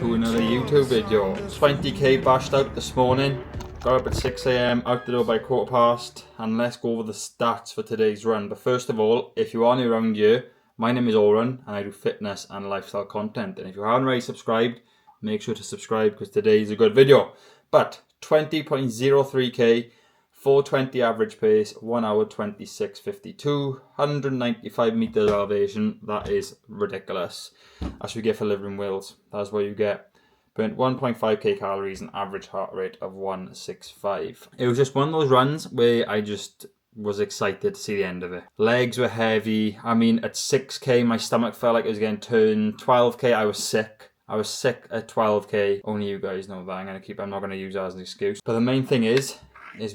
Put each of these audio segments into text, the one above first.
to another YouTube video. 20k bashed out this morning. Got up at 6 AM, out the door by 1:15, and let's go over the stats for today's run. But first of all, if you are new around here, my name is Oren and I do fitness and lifestyle content. And if you haven't already subscribed, make sure to subscribe because today is a good video. But 20.03k, 420 average pace, 1 hour 26.52, 195 meters elevation. That is ridiculous. That's what you get for living in Wales. That's what you get. Burnt 1.5k calories and average heart rate of 165. It was just one of those runs where I just was excited to see the end of it. Legs were heavy. I mean, at 6k my stomach felt like it was getting turned. 12k I was sick. I was sick at 12k. Only you guys know that. I'm not gonna use that as an excuse. But the main thing is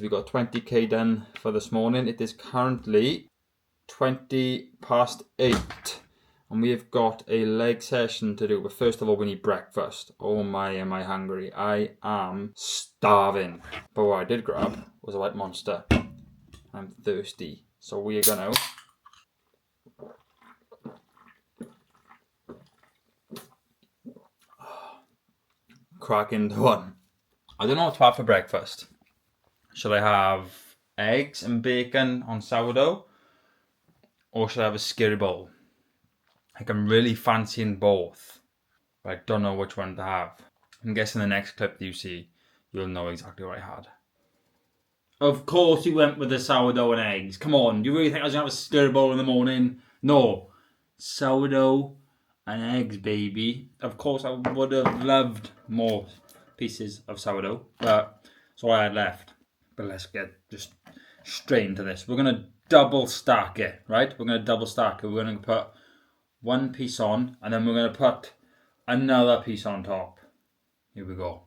we got 20k done for this morning. It is currently 20 past 8 and we have got a leg session to do. But first of all, we need breakfast. Oh my, am I hungry. I am starving. But what I did grab was a white monster. I'm thirsty, so we are gonna crack into one. I don't know what to have for breakfast. Should I have eggs and bacon on sourdough? Or should I have a skirry bowl? Like, I'm really fancying both, but I don't know which one to have. I'm guessing the next clip that you see, you'll know exactly what I had. Of course you went with the sourdough and eggs. Come on, do you really think I was going to have a skirry bowl in the morning? No. Sourdough and eggs, baby. Of course I would have loved more pieces of sourdough, but that's all I had left. But let's get just straight into this. We're going to double stack it, right? We're going to double stack it. We're going to put one piece on, and then we're going to put another piece on top. Here we go.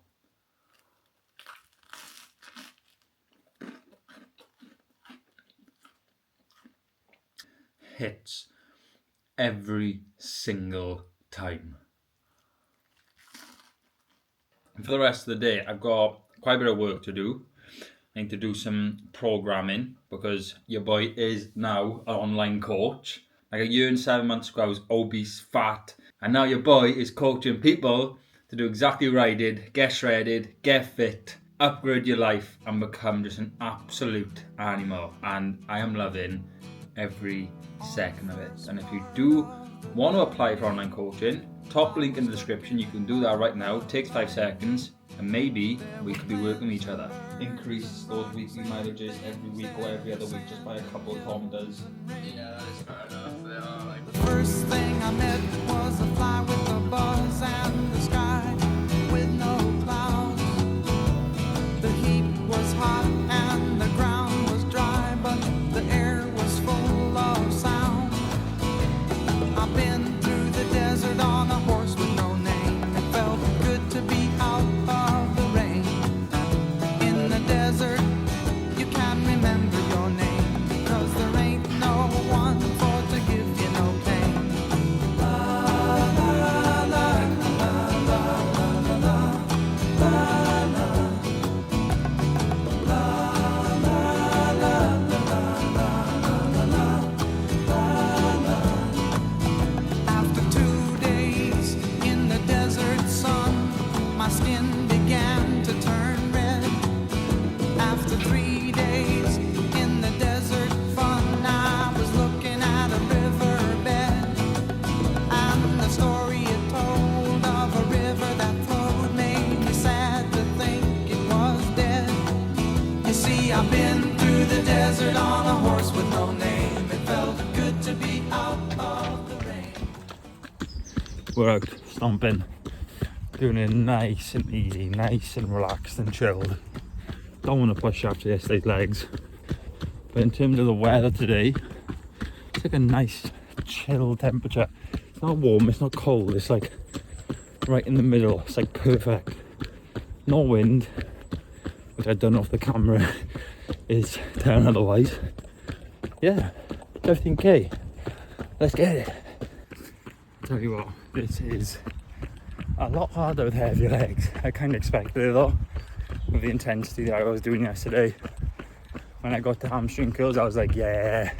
Hits every single time. And for the rest of the day, I've got quite a bit of work to do. I need to do some programming because your boy is now an online coach. Like a year and 7 months ago, I was obese, fat, and now your boy is coaching people to do exactly what I did: get shredded, get fit, upgrade your life, and become just an absolute animal. And I am loving every second of it. And if you do want to apply for online coaching, top link in the description. You can do that right now. It takes 5 seconds, and maybe we could be working with each other. Increase those weekly mileages every week or every other week just by a couple of kilometers. Yeah, that's fair enough. They are like... The first thing I met was a fly with a buzz and the sky with no clouds. The heat was hot and the ground was dry, but the air was full of sound. I've been through the desert on a horse with no name. It felt good to be out of the rain. In the desert, you can't remember your name because there ain't no one for to give you no pain. La la la la la la la la la la la. After 2 days in the desert sun, my skin began to turn red. After 3 days in the desert fun, I was looking at a riverbed, and the story it told of a river that flowed made me sad to think it was dead. You see, I've been through the desert on a horse with no name. It felt good to be out of the rain. We're out stomping, doing it nice and easy, nice and relaxed and chilled. Don't want to push after yesterday's legs, but in terms of the weather today, it's like a nice chill temperature. It's not warm, it's not cold, it's like right in the middle. It's like perfect. No wind, which I don't know if the camera is telling otherwise. Yeah, everything okay. Let's get it. Tell you what, this is a lot harder with heavy legs. I kind of expected it though, with the intensity that I was doing yesterday. When I got to hamstring curls, I was like, yeah,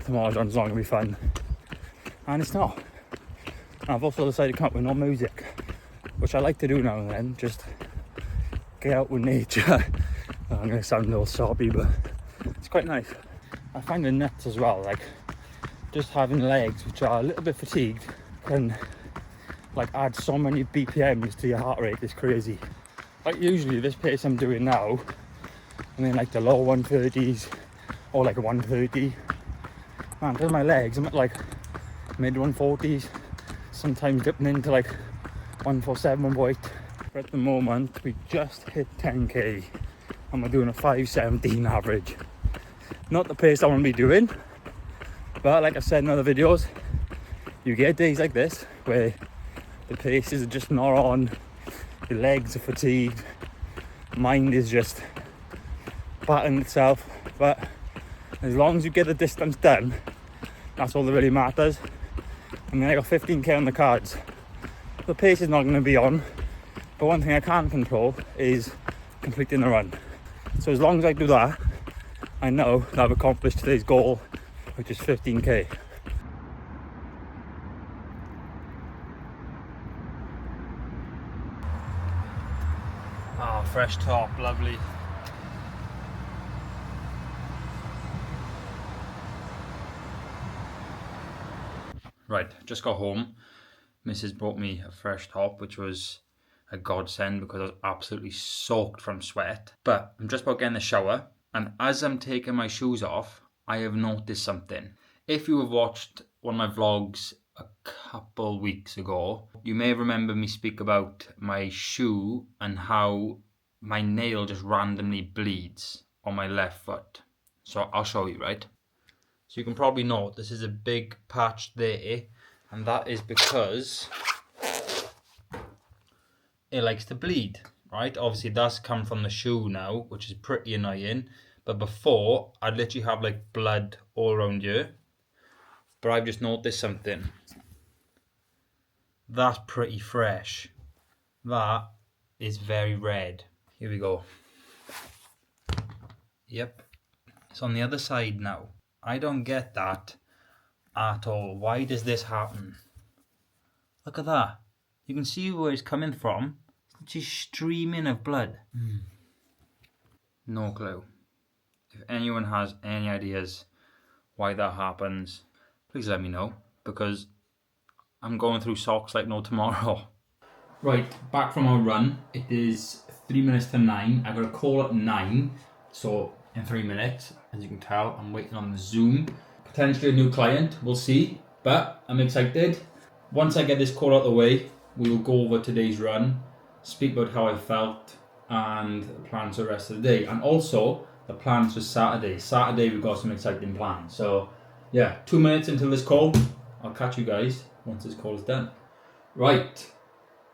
tomorrow's run's not gonna be fun. And it's not. I've also decided to come up with no music. which I like to do now and then, just get out with nature. I'm gonna sound a little soppy, but it's quite nice. I find it nuts as well, like just having legs which are a little bit fatigued can like add so many BPMs to your heart rate. It's crazy. Like usually this pace I'm doing now, I'm in like the low 130s or like 130. Man, with my legs I'm at like mid 140s, sometimes dipping into like 147, 148. But at the moment we just hit 10k and we're doing a 5:17 average. Not the pace I want to be doing, but like I said in other videos, you get days like this where the paces are just not on, your legs are fatigued, mind is just battering itself. But as long as you get the distance done, that's all that really matters. I mean, I got 15k on the cards. The pace is not going to be on, but one thing I can control is completing the run. So as long as I do that, I know that I've accomplished today's goal, which is 15k. Ah, fresh top, lovely. Right, just got home. Mrs. brought me a fresh top, which was a godsend because I was absolutely soaked from sweat. But I'm just about getting the shower, and as I'm taking my shoes off, I have noticed something. If you have watched one of my vlogs a couple weeks ago, you may remember me speak about my shoe and how my nail just randomly bleeds on my left foot. So I'll show you, right? So you can probably note this is a big patch there, and that is because it likes to bleed, right? Obviously that's come from the shoe now, which is pretty annoying. But before, I'd literally have like blood all around here. But I've just noticed something. That's pretty fresh. That is very red. Here we go. Yep. It's on the other side now. I don't get that at all. Why does this happen? Look at that. You can see where it's coming from. It's just streaming of blood. No clue. If anyone has any ideas why that happens, please let me know, because I'm going through socks like no tomorrow. Right, back from our run. It is 3 minutes to 9. I got a call at 9, so in 3 minutes, as you can tell, I'm waiting on the Zoom. Potentially a new client, we'll see, but I'm excited. Once I get this call out of the way, we will go over today's run, speak about how I felt, and the plans for the rest of the day, and also the plans for Saturday. Saturday we've got some exciting plans. So yeah, 2 minutes until this call. I'll catch you guys once this call is done. Right,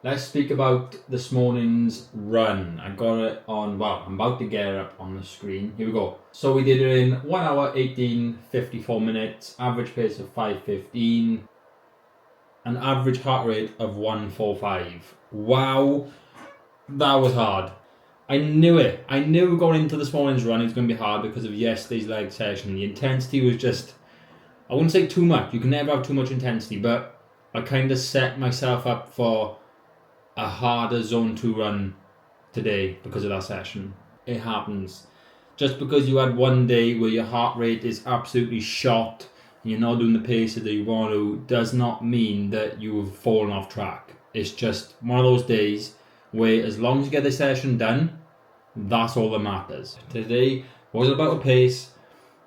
let's speak about this morning's run. I got it on, well, I'm about to get it up on the screen. Here we go. So we did it in 1 hour, 18, 54 minutes, average pace of 5:15, an average heart rate of 145. Wow, that was hard. I knew it. I knew going into this morning's run it was going to be hard because of yesterday's leg session. The intensity was just, I wouldn't say too much. You can never have too much intensity, but I kind of set myself up for a harder zone 2 run today because of that session. It happens. Just because you had one day where your heart rate is absolutely shot and you're not doing the pace that you want to, does not mean that you've fallen off track. It's just one of those days where as long as you get the session done, that's all that matters. Today wasn't about a pace,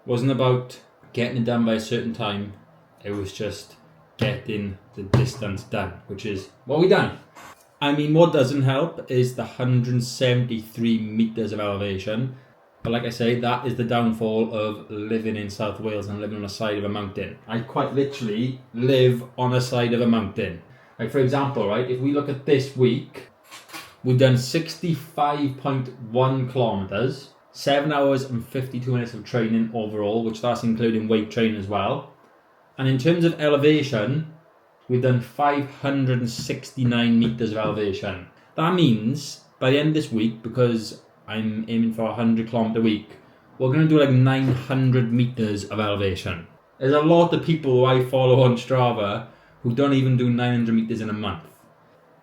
wasn't about getting it done by a certain time. It was just getting the distance done, which is what we done. I mean, what doesn't help is the 173 meters of elevation. But like I say, that is the downfall of living in South Wales and living on the side of a mountain. I quite literally live on the side of a mountain. Like for example, right, if we look at this week, we've done 65.1 kilometers, 7 hours and 52 minutes of training overall, which that's including weight training as well. And in terms of elevation, we've done 569 meters of elevation. That means by the end of this week, because I'm aiming for a 100 kilometer week, we're going to do like 900 meters of elevation. There's a lot of people who I follow on Strava who don't even do 900 meters in a month.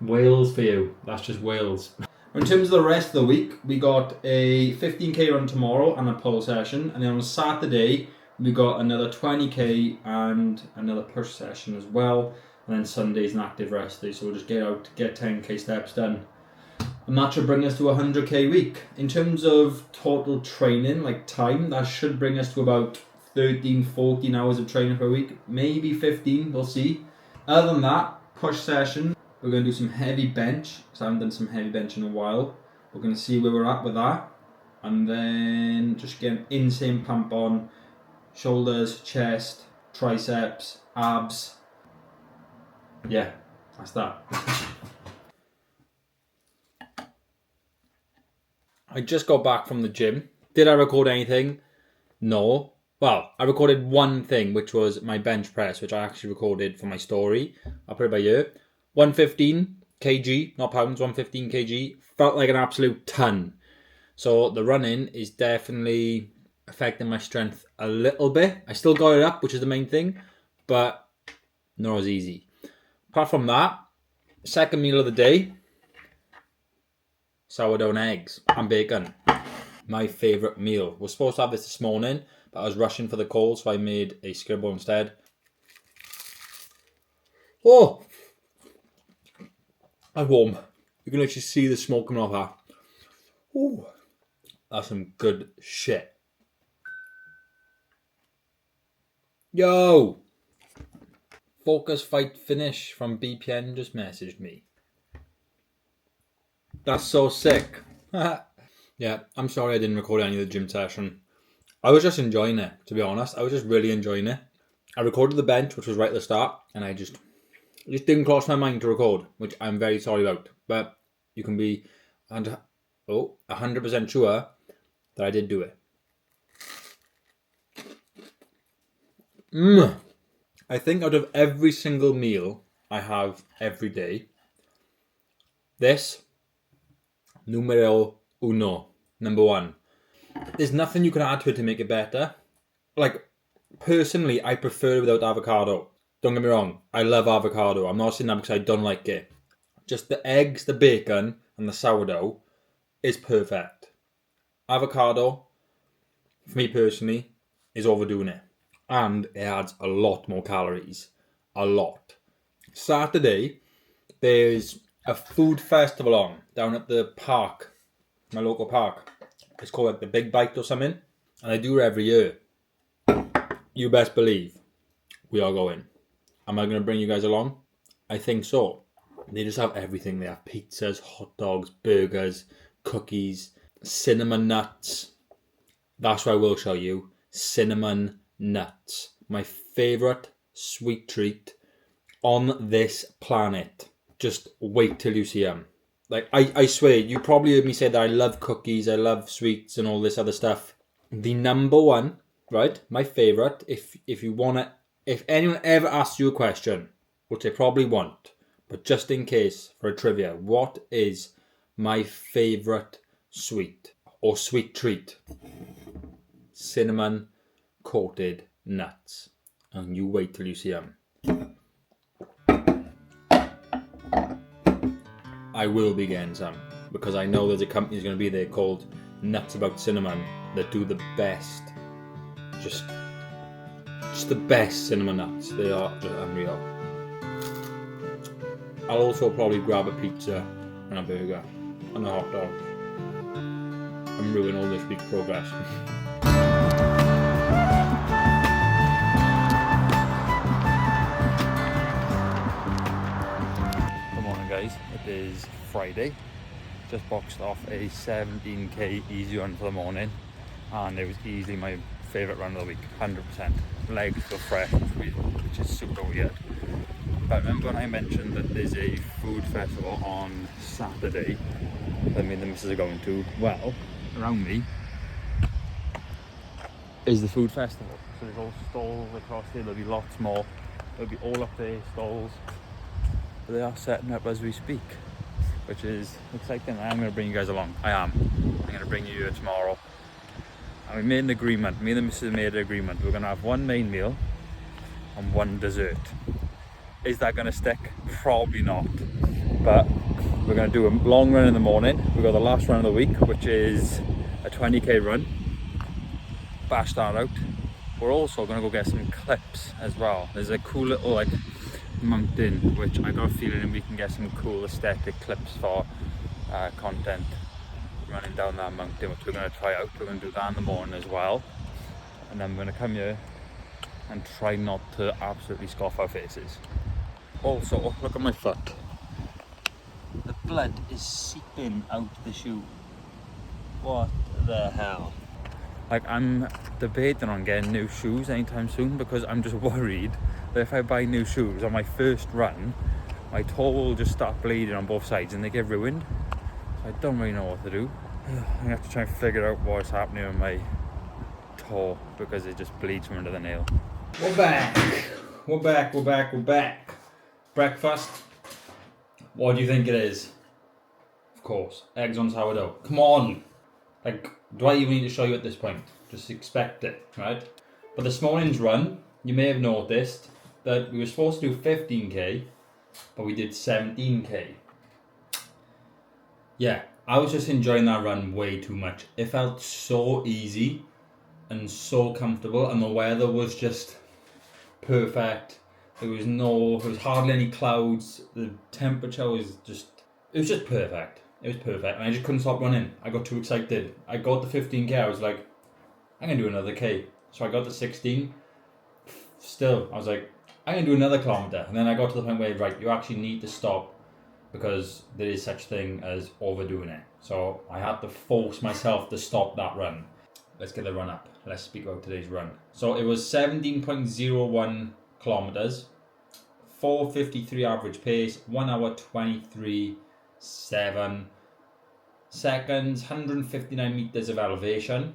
Wales for you. That's just Wales. In terms of the rest of the week, we got a 15k run tomorrow and a pull session, and then on Saturday we got another 20k and another push session as well, and then Sunday's an active rest day, so we'll just get out, get 10k steps done, and that should bring us to a 100k week. In terms of total training, like time, that should bring us to about 13-14 hours of training per week, maybe 15, we'll see. Other than that, push session, we're going to do some heavy bench, because I haven't done some heavy bench in a while. We're going to see where we're at with that. And then just get an insane pump on shoulders, chest, triceps, abs. Yeah, that's that. I just got back from the gym. Did I record anything? No. Well, I recorded one thing, which was my bench press, which I actually recorded for my story. I'll put it by here. 115 kg, not pounds, 115 kg. Felt like an absolute ton. So the running is definitely affecting my strength a little bit. I still got it up, which is the main thing, but not as easy. Apart from that, second meal of the day, sourdough and eggs and bacon. My favourite meal. Was supposed to have this morning, but I was rushing for the call, so I made a scribble instead. Oh! That's warm. You can actually see the smoke coming off that. Ooh, that's some good shit. Yo! Focus Fight Finish from BPN just messaged me. That's so sick. Yeah, I'm sorry I didn't record any of the gym session. I was just enjoying it, to be honest. I was just really enjoying it. I recorded the bench, which was right at the start, and it just didn't cross my mind to record, which I'm very sorry about. But you can be 100% sure that I did do it. I think out of every single meal I have every day, this, numero uno, number one. There's nothing you can add to it to make it better. Like, personally, I prefer it without avocado. Don't get me wrong, I love avocado. I'm not saying that because I don't like it. Just the eggs, the bacon, and the sourdough is perfect. Avocado, for me personally, is overdoing it. And it adds a lot more calories. A lot. Saturday, there's a food festival on down at the park, my local park. It's called like the Big Bite or something. And I do it every year. You best believe we are going. Am I going to bring you guys along? I think so. They just have everything. They have pizzas, hot dogs, burgers, cookies, cinnamon nuts. That's what I will show you. Cinnamon nuts. My favourite sweet treat on this planet. Just wait till you see them. Like, I swear, you probably heard me say that I love cookies, I love sweets and all this other stuff. The number one, right, my favourite, if you want to, if anyone ever asks you a question, which they probably won't, but just in case, for a trivia, what is my favourite sweet or sweet treat? Cinnamon coated nuts. And you wait till you see them. I will be getting some, because I know there's a company that's going to be there called Nuts About Cinnamon that do the best, just the best cinnamon nuts. They are just unreal. I'll also probably grab a pizza and a burger and a hot dog and ruin all this week's progress. Good morning, guys. It is Friday. Just boxed off a 17k easy run for the morning, and it was easily my favourite run of the week, 100%. Legs feel fresh, which is super weird. But remember when I mentioned that there's a food festival on Saturday that me and the missus are going to? Well, around me is the food festival. So there's all stalls across here, there'll be lots more. There'll be all up there, stalls. But they are setting up as we speak, which is exciting. I am going to bring you guys along. I'm going to bring you here tomorrow. And we made an agreement, me and the missus made an agreement. We're going to have one main meal and one dessert. Is that going to stick? Probably not. But we're going to do a long run in the morning. We've got the last run of the week, which is a 20k run. Bash that out. We're also going to go get some clips as well. There's a cool little like mountain, which I got a feeling we can get some cool aesthetic clips for content running down that mountain, which we're going to try out. We're going to do that in the morning as well, and then we're going to come here and try not to absolutely scoff our faces. Also, look at my foot. The blood is seeping out the shoe. What the hell? Like, I'm debating on getting new shoes anytime soon, because I'm just worried that if I buy new shoes on my first run, my toe will just start bleeding on both sides and they get ruined. So I don't really know what to do. I'm gonna have to try and figure out what's happening with my toe, because it just bleeds from under the nail. We're back. We're back. Breakfast. What do you think it is? Of course, eggs on sourdough. Come on. Like, do I even need to show you at this point? Just expect it, right? But this morning's run, you may have noticed that we were supposed to do 15k, but we did 17k. Yeah, I was just enjoying that run way too much. It felt so easy and so comfortable, and the weather was just perfect. There was hardly any clouds. The temperature was just, it was just perfect. It was perfect, and I just couldn't stop running. I got too excited. I got the 15k, I was like, I'm gonna do another k. So I got the 16. Still, I was like, I'm gonna do another kilometer. And then I got to the point where, right, you actually need to stop, because there is such thing as overdoing it. So I had to force myself to stop that run. Let's get the run up. Let's speak about today's run. So it was 17.01 kilometers, 4:53 average pace, 1 hour 23.7 seconds, 159 meters of elevation,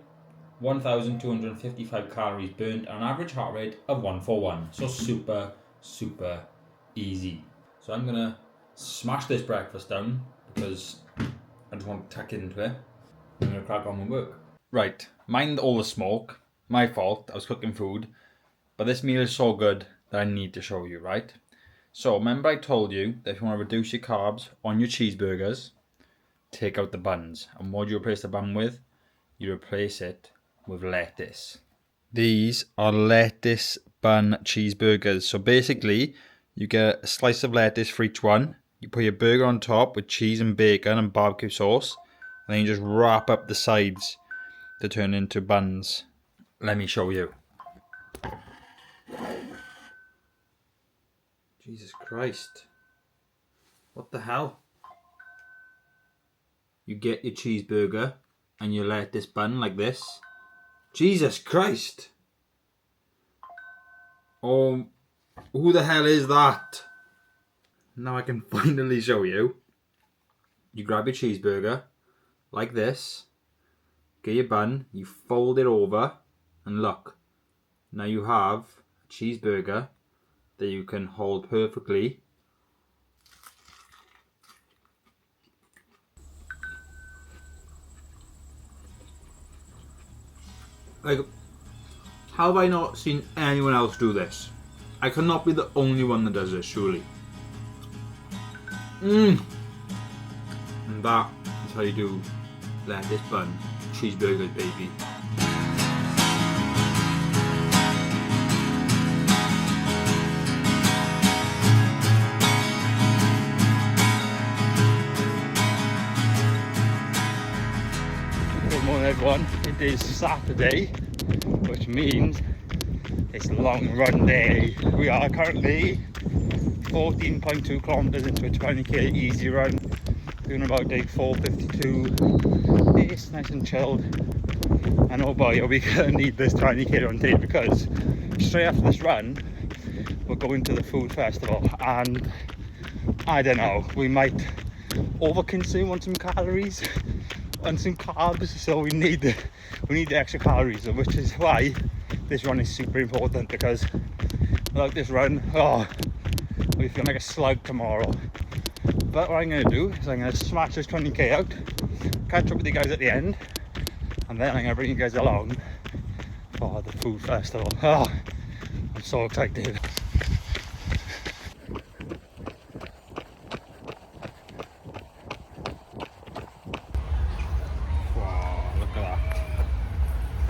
1,255 calories burnt, and an average heart rate of 141. So super, super easy. So I'm gonna smash this breakfast down, because I just want to tuck into it. I'm gonna crack on with work. Right, mind all the smoke. My fault, I was cooking food. But this meal is so good that I need to show you, right? So remember I told you that if you want to reduce your carbs on your cheeseburgers, take out the buns. And what do you replace the bun with? You replace it with lettuce. These are lettuce bun cheeseburgers. So basically, you get a slice of lettuce for each one. You put your burger on top with cheese and bacon and barbecue sauce. And then you just wrap up the sides to turn into buns. Let me show you. Jesus Christ. What the hell? You get your cheeseburger and you lettuce bun like this. Jesus Christ. Oh, who the hell is that? Now I can finally show you. You grab your cheeseburger like this. Get your bun, you fold it over, and look. Now you have a cheeseburger that you can hold perfectly. Like, how have I not seen anyone else do this? I cannot be the only one that does this, surely. And that is how you do lettuce bun cheeseburgers, baby. Good morning everyone, it is Saturday, which means it's long run day. We are currently 14.2 kilometers into a 20k easy run, doing about day 4:52. It's nice and chilled, and oh boy are we gonna need this 20k run day, because straight after this run we're going to the food festival, and I don't know, we might overconsume on some calories and some carbs, so we need the extra calories, which is why this run is super important, because without this run, I'll be feeling like a slug tomorrow. But what I'm going to do is I'm going to smash this 20k out, catch up with you guys at the end, and then I'm going to bring you guys along for the food festival. I'm so excited.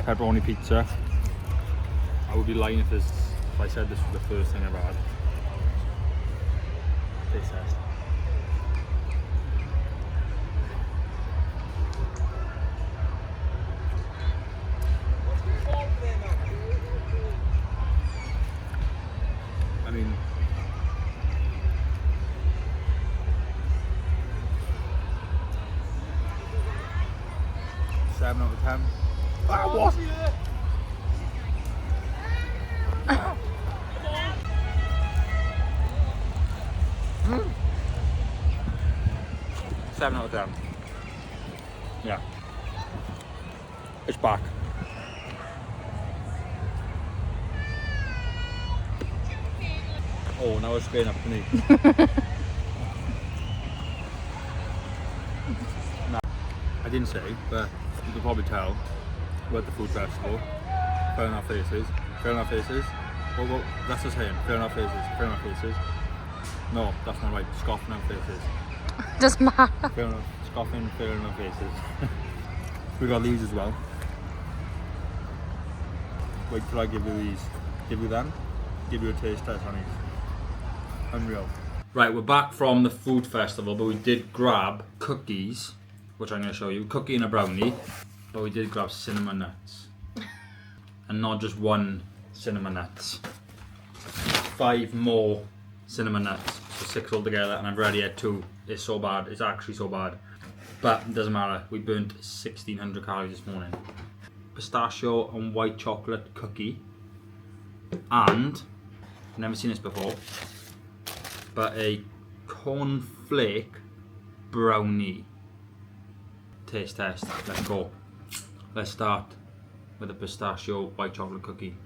pepperoni pizza. I would be lying if I said this was the first thing I've had. Taste test. I mean, seven out of 10. Ah, what? 7 out of 10. Yeah. It's back. Oh, now it's straight up to me. Nah, I didn't say, but you can probably tell we're at the food festival. Fair enough faces. Fair enough faces. Well, that's the same. Fair enough faces. Fair enough faces. No, that's not right. Scoffing at faces. Doesn't matter. Fair enough. Scoffing, fair enough faces. We got these as well. Wait till I give you these. Give you them. Give you a taste test on these. Unreal. Right, we're back from the food festival, but we did grab cookies, which I'm going to show you. Cookie and a brownie, but we did grab cinnamon nuts. And not just one cinnamon nuts. 5 more cinnamon nuts, so 6 altogether, and I've already had 2. It's so bad, it's actually so bad. But it doesn't matter, we burnt 1600 calories this morning. Pistachio and white chocolate cookie. And, I've never seen this before, but a cornflake brownie. Taste test, let's go. Let's start with a pistachio white chocolate cookie.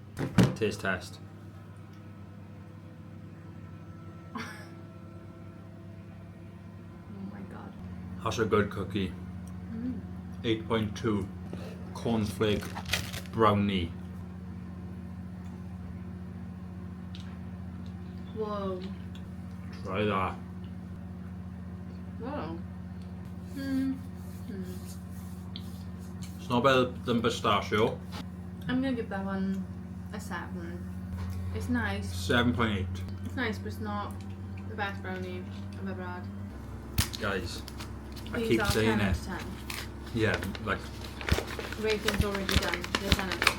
Taste test. Oh my god. That's a good cookie. 8.2 cornflake brownie. Whoa. Try that. Whoa. It's not better than pistachio. I'm gonna give that one a 7. It's nice. 7.8. It's nice, but it's not the best brownie I've ever had. Guys, I These keep are saying 10 out it. of 10. Yeah, like, Rating's already done. They're 10 out of 10.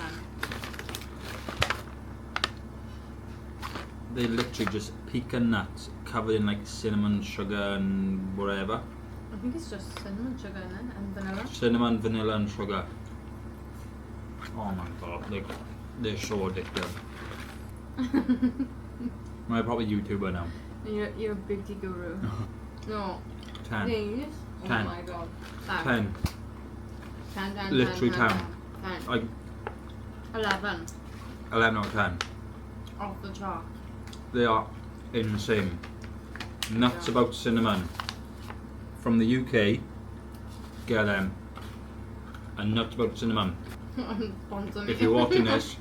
they literally just pecan nuts covered in like cinnamon, sugar and whatever. I think it's just cinnamon sugar in it and vanilla. Cinnamon, vanilla and sugar. Oh my god, they're so addictive. I'm a proper YouTuber now. You're a beauty guru. No. 10. These? Oh 10. my god. 10. 10. Literally 10. 10. Like 11. 11 out of 10. Off the chart. They are insane. Nuts about cinnamon. From the UK, get them. And nuts about cinnamon. Sponsor me. If you're watching this,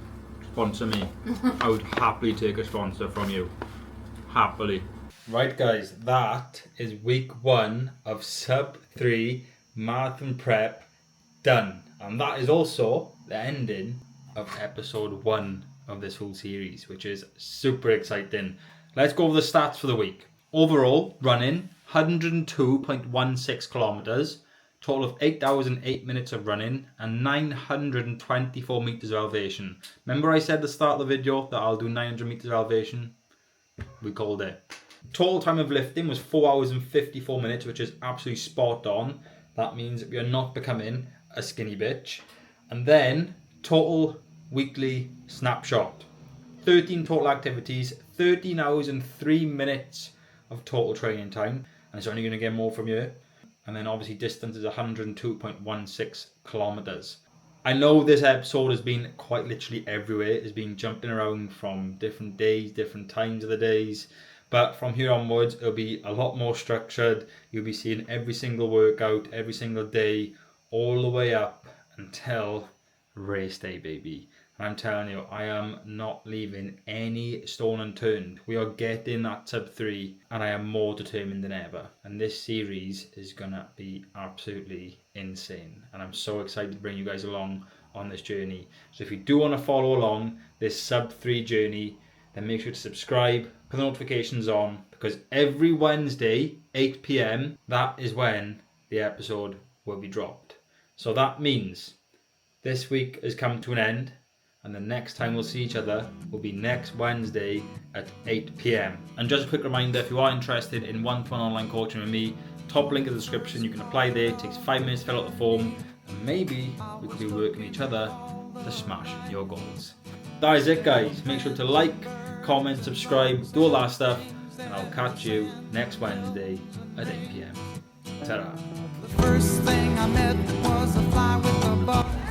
sponsor me. I would happily take a sponsor from you. Happily. Right guys, that is week 1 of Sub3 Marathon Prep done. And that is also the ending of episode 1 of this whole series, which is super exciting. Let's go over the stats for the week. Overall, running 102.16 kilometers, total of 8 hours and 8 minutes of running, and 924 meters of elevation. Remember I said at the start of the video that I'll do 900 meters of elevation? We called it. Total time of lifting was 4 hours and 54 minutes, which is absolutely spot on. That means we are not becoming a skinny bitch. And then total weekly snapshot. 13 total activities, 13 hours and 3 minutes of total training time. And it's only going to get more from you. And then obviously distance is 102.16 kilometers. I know this episode has been quite literally everywhere. It's been jumping around from different days, different times of the days. But from here onwards, it'll be a lot more structured. You'll be seeing every single workout, every single day, all the way up until race day, baby. And I'm telling you, I am not leaving any stone unturned. We are getting that Sub3, and I am more determined than ever. And this series is gonna be absolutely insane. And I'm so excited to bring you guys along on this journey. So if you do want to follow along this Sub3 journey, then make sure to subscribe, put the notifications on, because every Wednesday, 8 PM, that is when the episode will be dropped. So that means this week has come to an end, and the next time we'll see each other will be next Wednesday at 8 PM. And just a quick reminder, if you are interested in one-to-one online coaching with me, top link in the description, you can apply there. It takes 5 minutes to fill out the form, and maybe we could be working each other to smash your goals. That is it, guys. Make sure to like, comment, subscribe, do all that stuff, and I'll catch you next Wednesday at 8 PM. Ta-da. The first thing I met was a fly with a buzz.